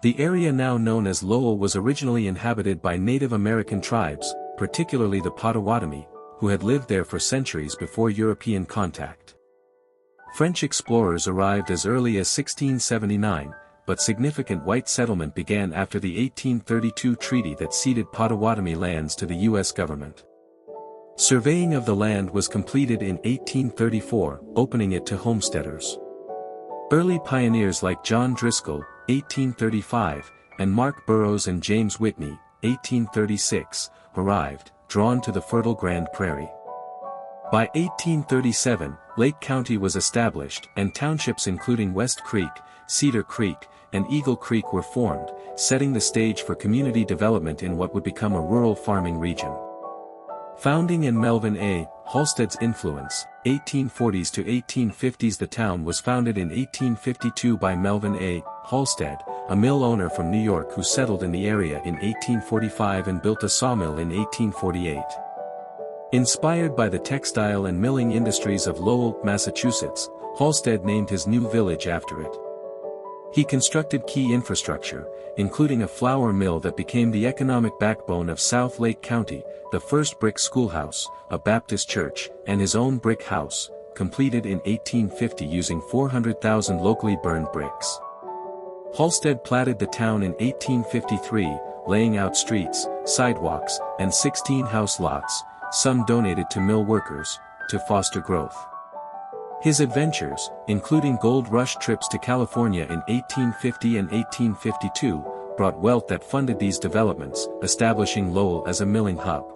The area now known as Lowell was originally inhabited by Native American tribes, particularly the Potawatomi, who had lived there for centuries before European contact. French explorers arrived as early as 1679, but significant white settlement began after the 1832 treaty that ceded Potawatomi lands to the U.S. government. Surveying of the land was completed in 1834, opening it to homesteaders. Early pioneers like John Driscoll, 1835, and Mark Burroughs and James Whitney, 1836, arrived, drawn to the fertile Grand Prairie. By 1837, Lake County was established and townships including West Creek, Cedar Creek, and Eagle Creek were formed, setting the stage for community development in what would become a rural farming region. Founding in Melvin A. Halstead's influence, 1840s to 1850s. The town was founded in 1852 by Melvin A. Halstead, a mill owner from New York who settled in the area in 1845 and built a sawmill in 1848. Inspired by the textile and milling industries of Lowell, Massachusetts, Halstead named his new village after it. He constructed key infrastructure, including a flour mill that became the economic backbone of South Lake County, the first brick schoolhouse, a Baptist church, and his own brick house, completed in 1850 using 400,000 locally burned bricks. Halstead platted the town in 1853, laying out streets, sidewalks, and 16 house lots, some donated to mill workers, to foster growth. His adventures, including gold rush trips to California in 1850 and 1852, brought wealth that funded these developments, establishing Lowell as a milling hub.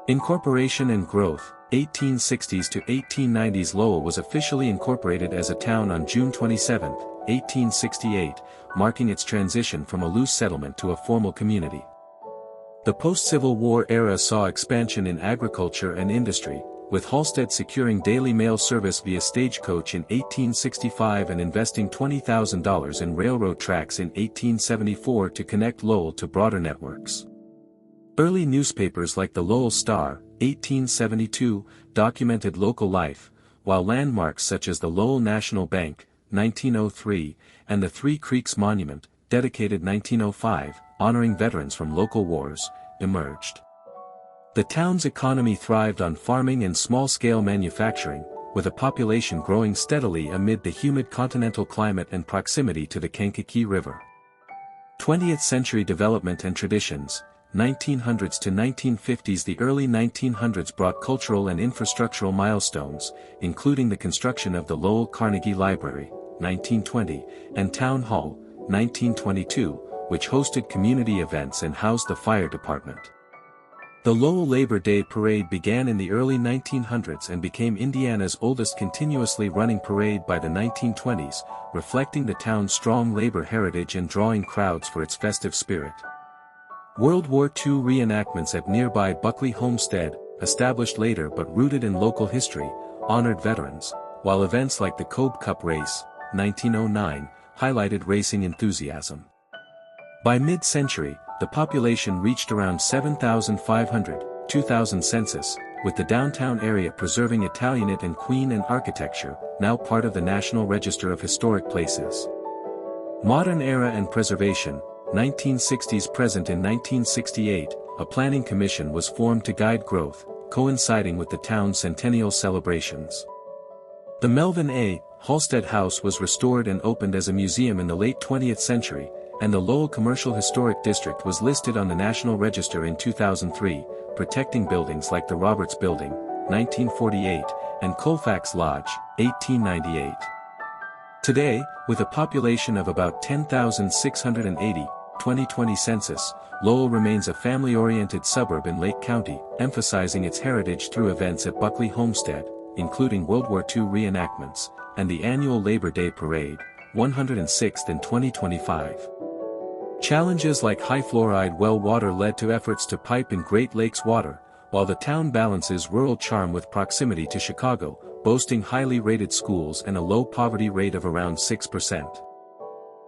Incorporation and growth, 1860s to 1890s. Lowell was officially incorporated as a town on June 27, 1868, marking its transition from a loose settlement to a formal community. The post-Civil War era saw expansion in agriculture and industry, with Halstead securing daily mail service via stagecoach in 1865 and investing $20,000 in railroad tracks in 1874 to connect Lowell to broader networks. Early newspapers like the Lowell Star, 1872, documented local life, while landmarks such as the Lowell National Bank, 1903, and the Three Creeks Monument, dedicated 1905, honoring veterans from local wars, emerged. The town's economy thrived on farming and small-scale manufacturing, with a population growing steadily amid the humid continental climate and proximity to the Kankakee River. 20th-century development and traditions, 1900s to 1950s. The early 1900s brought cultural and infrastructural milestones, including the construction of the Lowell Carnegie Library, 1920, and Town Hall, 1922, which hosted community events and housed the fire department. The Lowell Labor Day Parade began in the early 1900s and became Indiana's oldest continuously running parade by the 1920s, reflecting the town's strong labor heritage and drawing crowds for its festive spirit. World War II reenactments at nearby Buckley Homestead, established later but rooted in local history, honored veterans, while events like the Cobe Cup Race, 1909, highlighted racing enthusiasm. By mid-century, the population reached around 7,500, 2000 census, with the downtown area preserving Italianate and Queen Anne architecture, now part of the National Register of Historic Places. Modern Era and Preservation, 1960s. Present in 1968, a planning commission was formed to guide growth, coinciding with the town's centennial celebrations. The Melvin A. Halstead House was restored and opened as a museum in the late 20th century, and the Lowell Commercial Historic District was listed on the National Register in 2003, protecting buildings like the Roberts Building, 1948, and Colfax Lodge, 1898. Today, with a population of about 10,680, 2020 census, Lowell remains a family-oriented suburb in Lake County, emphasizing its heritage through events at Buckley Homestead, including World War II reenactments, and the annual Labor Day Parade, 106th in 2025. Challenges like high fluoride well water led to efforts to pipe in Great Lakes water, while the town balances rural charm with proximity to Chicago, boasting highly rated schools and a low poverty rate of around 6%.